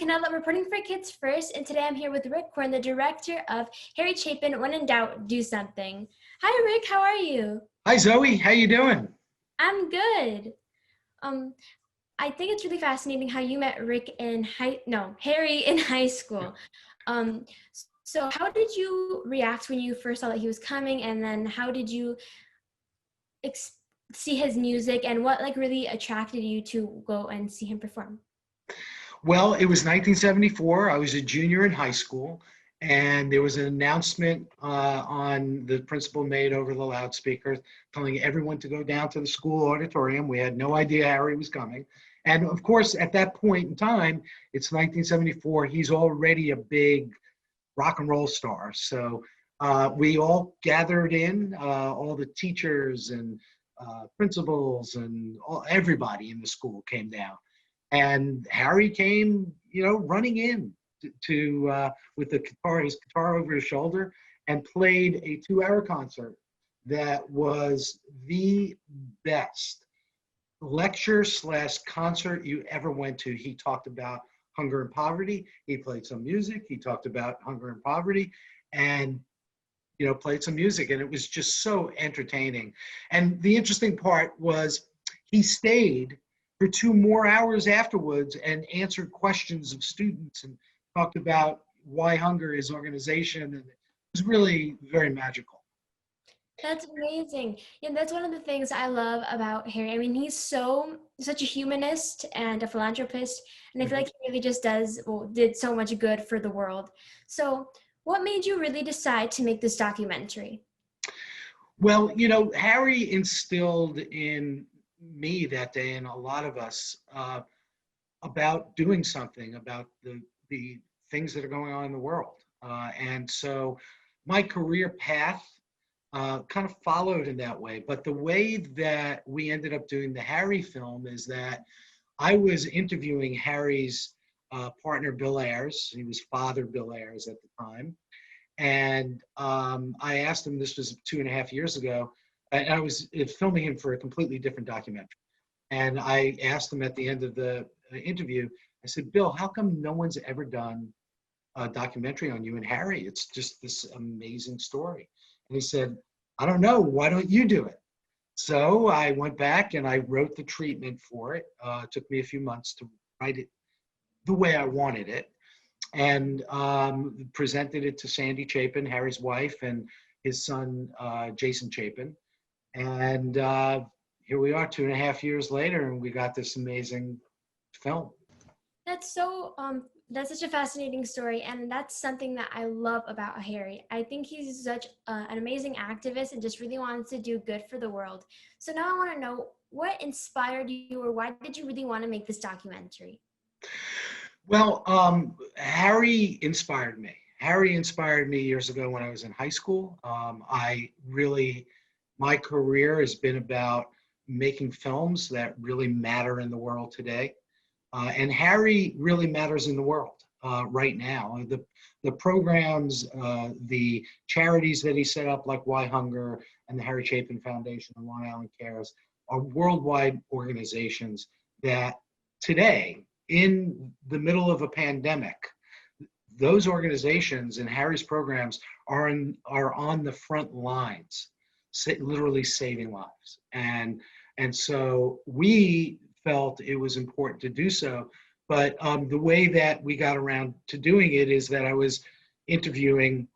Canella, reporting for Kids First, and today I'm here with Rick Korn, the director of Harry Chapin, When in Doubt, Do Something. Hi, Rick, how are you? Hi Zoe, how you doing? I'm good. Um, I think it's really fascinating how you met Harry in high school. Um, so how did you react when you first saw that he was coming, and then how did you see his music, and what really attracted you to go and see him perform? Well, it was 1974. I was a junior in high school, and there was an announcement on the principal made over the loudspeaker telling everyone to go down to the school auditorium. We had no idea Harry was coming. And of course, at that point in time, it's 1974. He's already a big rock and roll star. So we all gathered in, all the teachers and principals and everybody in the school came down. And Harry came, running in with his guitar over his shoulder, and played a 2-hour concert that was the best lecture/concert you ever went to. He talked about hunger and poverty. He played some music. He talked about hunger and poverty, and played some music, and it was just so entertaining. And the interesting part was he stayed for 2 more hours afterwards and answered questions of students and talked about WhyHunger, his organization, and it was really very magical. That's amazing. Yeah, that's one of the things I love about Harry. I mean, he's such a humanist and a philanthropist, and I feel like he really just did so much good for the world. So, what made you really decide to make this documentary? Well, Harry instilled in me that day, and a lot of us, about doing something about the things that are going on in the world. And so my career path kind of followed in that way. But the way that we ended up doing the Harry film is that I was interviewing Harry's partner, Bill Ayres. He was Father Bill Ayres at the time. And I asked him, this was 2.5 years ago, and I was filming him for a completely different documentary. And I asked him at the end of the interview, I said, Bill, how come no one's ever done a documentary on you and Harry? It's just this amazing story. And he said, I don't know, why don't you do it? So I went back and I wrote the treatment for it. It took me a few months to write it the way I wanted it, and presented it to Sandy Chapin, Harry's wife, and his son, Jason Chapin. And here we are 2.5 years later, and we got this amazing film. That's such a fascinating story, and that's something that I love about Harry. I think he's such an amazing activist and just really wants to do good for the world. So now I want to know, what inspired you, or why did you really want to make this documentary? Well, Harry inspired me. Harry inspired me years ago when I was in high school. My career has been about making films that really matter in the world today. And Harry really matters in the world right now. The programs, the charities that he set up, like WhyHunger and the Harry Chapin Foundation and Long Island Cares, are worldwide organizations that today, in the middle of a pandemic, those organizations and Harry's programs are on the front lines, literally saving lives. And so we felt it was important to do so. But the way that we got around to doing it is that I was interviewing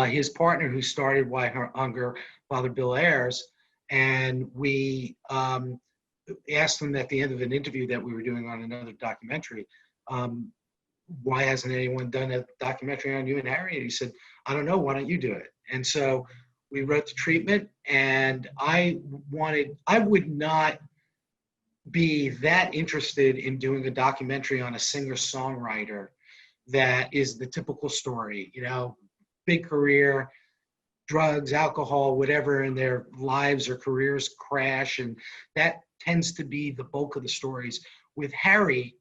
his partner who started WhyHunger, Father Bill Ayres, and we asked him at the end of an interview that we were doing on another documentary, why hasn't anyone done a documentary on you and Harry? And he said, I don't know, why don't you do it? And so we wrote the treatment, and I would not be that interested in doing a documentary on a singer-songwriter that is the typical story, big career, drugs, alcohol, whatever, and their lives or careers crash. And that tends to be the bulk of the stories. With Harry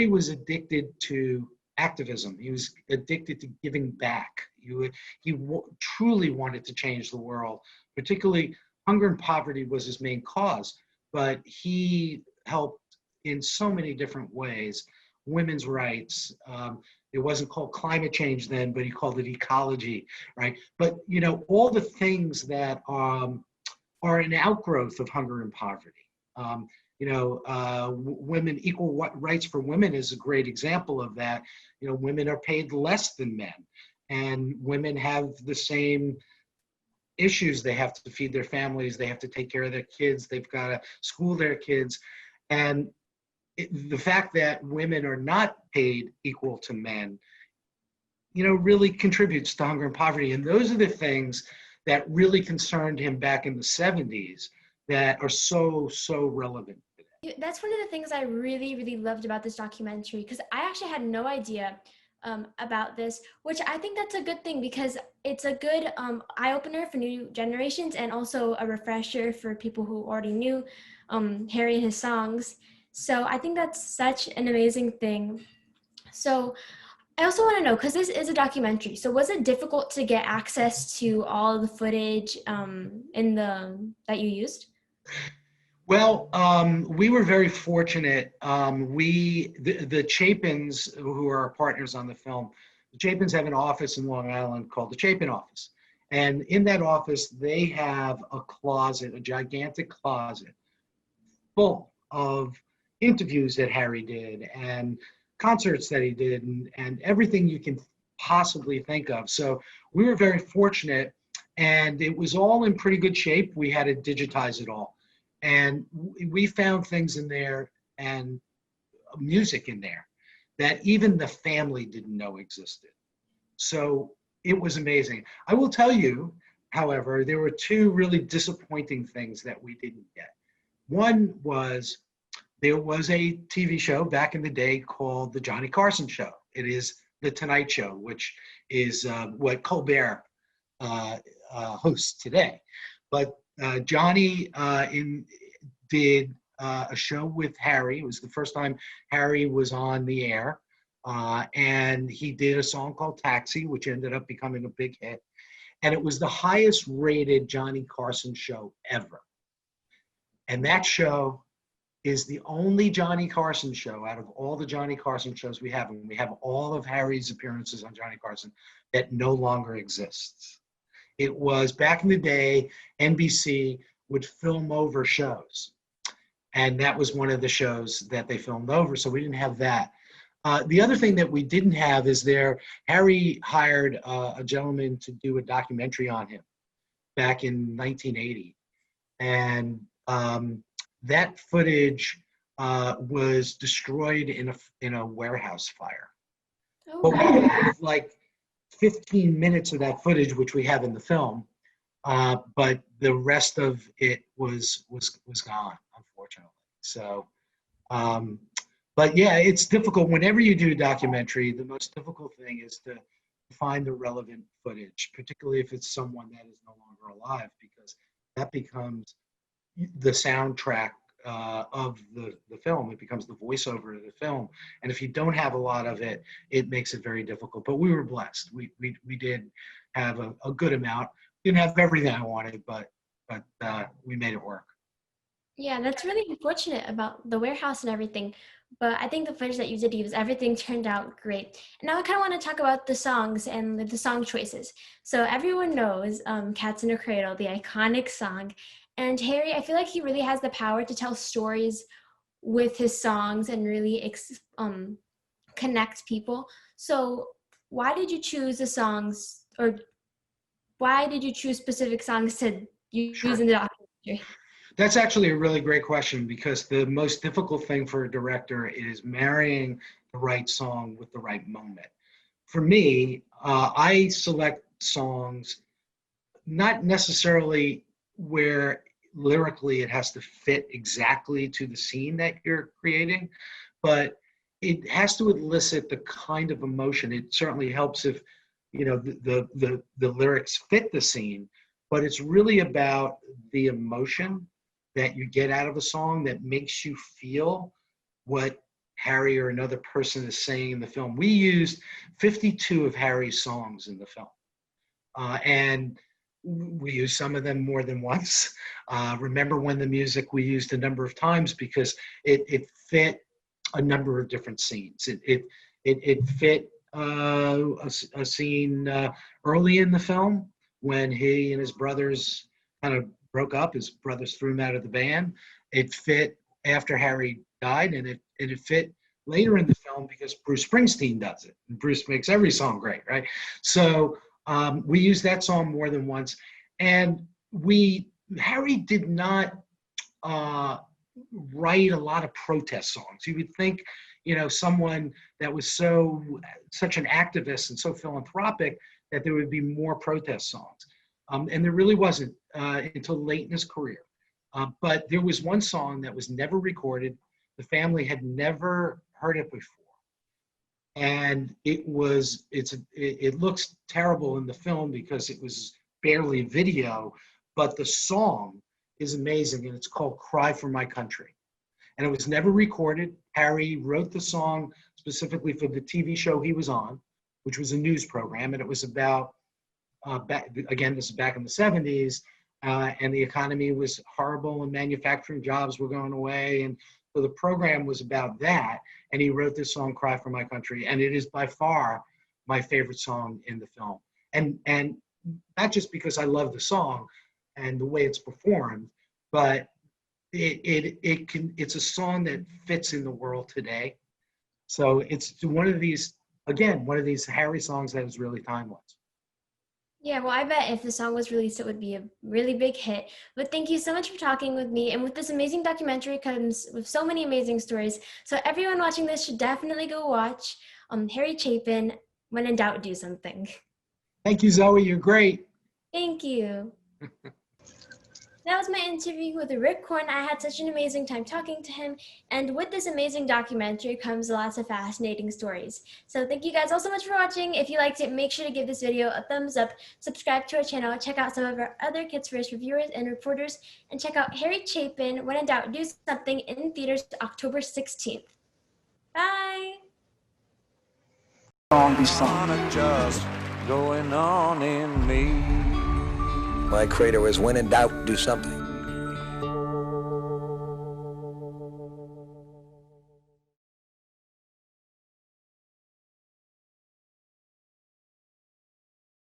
was addicted to activism. He was addicted to giving back. He truly wanted to change the world. Particularly, hunger and poverty was his main cause, but he helped in so many different ways women's rights. It wasn't called climate change then, but he called it ecology, right? But, you know, all the things that are an outgrowth of hunger and poverty. Women, rights for women is a great example of that. You know, women are paid less than men, and women have the same issues. They have to feed their families, they have to take care of their kids, they've got to school their kids. And the fact that women are not paid equal to men, you know, really contributes to hunger and poverty. And those are the things that really concerned him back in the 70s that are so relevant today. That's one of the things I really, really loved about this documentary, because I actually had no idea about this, which I think that's a good thing, because it's a good eye-opener for new generations, and also a refresher for people who already knew Harry and his songs. So I think that's such an amazing thing. So I also want to know, because this is a documentary, so was it difficult to get access to all the footage that you used? Well, we were very fortunate. The Chapins, who are our partners on the film, the Chapins have an office in Long Island called the Chapin office. And in that office, they have a closet, a gigantic closet, full of interviews that Harry did and concerts that he did, and everything you can possibly think of. So we were very fortunate, and it was all in pretty good shape. We had to digitize it all. And we found things in there and music in there that even the family didn't know existed. So it was amazing. I will tell you, however, there were two really disappointing things that we didn't get. One was, there was a TV show back in the day called The Johnny Carson Show. It is The Tonight Show, which is what Colbert hosts today. But Johnny did a show with Harry. It was the first time Harry was on the air. And he did a song called Taxi, which ended up becoming a big hit. And it was the highest rated Johnny Carson show ever. And that show is the only Johnny Carson show out of all the Johnny Carson shows we have, and we have all of Harry's appearances on Johnny Carson, that no longer exists. It was, back in the day, NBC would film over shows. And that was one of the shows that they filmed over, so we didn't have that. The other thing that we didn't have is Harry hired a gentleman to do a documentary on him back in 1980. And that footage was destroyed in a warehouse fire. Oh, But we have like 15 minutes of that footage, which we have in the film, but the rest of it was gone, unfortunately. So, but yeah, it's difficult. Whenever you do a documentary, the most difficult thing is to find the relevant footage, particularly if it's someone that is no longer alive, because that becomes the soundtrack of the film. It becomes the voiceover of the film. And if you don't have a lot of it, it makes it very difficult. But we were blessed. We did have a good amount. Didn't have everything I wanted, but we made it work. yeah, that's really unfortunate about the warehouse and everything. But I think the footage that you did use, everything turned out great. And now I kind of want to talk about the songs and the song choices. So everyone knows Cats in a Cradle, the iconic song. And Harry, I feel like he really has the power to tell stories with his songs and really connect people. So why did you choose the songs, or why did you choose specific songs to use in the documentary? That's actually a really great question, because the most difficult thing for a director is marrying the right song with the right moment. For me, I select songs not necessarily where lyrically it has to fit exactly to the scene that you're creating, but it has to elicit the kind of emotion. It certainly helps if, you know, the lyrics fit the scene, but it's really about the emotion that you get out of a song that makes you feel what Harry or another person is saying in the film. We used 52 of Harry's songs in the film. And we used some of them more than once. Remember When the Music we used a number of times because it fit a number of different scenes. It fit a scene early in the film when he and his brothers kind of broke up. His brothers threw him out of the band. It fit after Harry died, and it fit later in the film because Bruce Springsteen does it. And Bruce makes every song great, right? So we used that song more than once, and Harry did not write a lot of protest songs. You would think, someone that was such an activist and so philanthropic that there would be more protest songs. And there really wasn't until late in his career. But there was one song that was never recorded. The family had never heard it before. And it looks terrible in the film because it was barely video, but the song is amazing, and it's called Cry for My Country. And it was never recorded. Harry wrote the song specifically for the TV show he was on, which was a news program, and it was about, this is back in the 70s, and the economy was horrible and manufacturing jobs were going away, and so the program was about that, and he wrote this song, Cry for My Country, and it is by far my favorite song in the film. And not just because I love the song and the way it's performed, but it's a song that fits in the world today. So it's one of these Harry songs that is really timeless. Yeah, well, I bet if the song was released, it would be a really big hit. But thank you so much for talking with me. And with this amazing documentary comes with so many amazing stories. So everyone watching this should definitely go watch Harry Chapin. When in doubt, do something. Thank you, Zoe. You're great. Thank you. That was my interview with Rick Korn. I had such an amazing time talking to him. And with this amazing documentary comes lots of fascinating stories. So thank you guys all so much for watching. If you liked it, make sure to give this video a thumbs up, subscribe to our channel, check out some of our other Kids First reviewers and reporters, and check out Harry Chapin, When in Doubt, Do Something in theaters October 16th. Bye! Just going on in me. My credo is when in doubt, do something.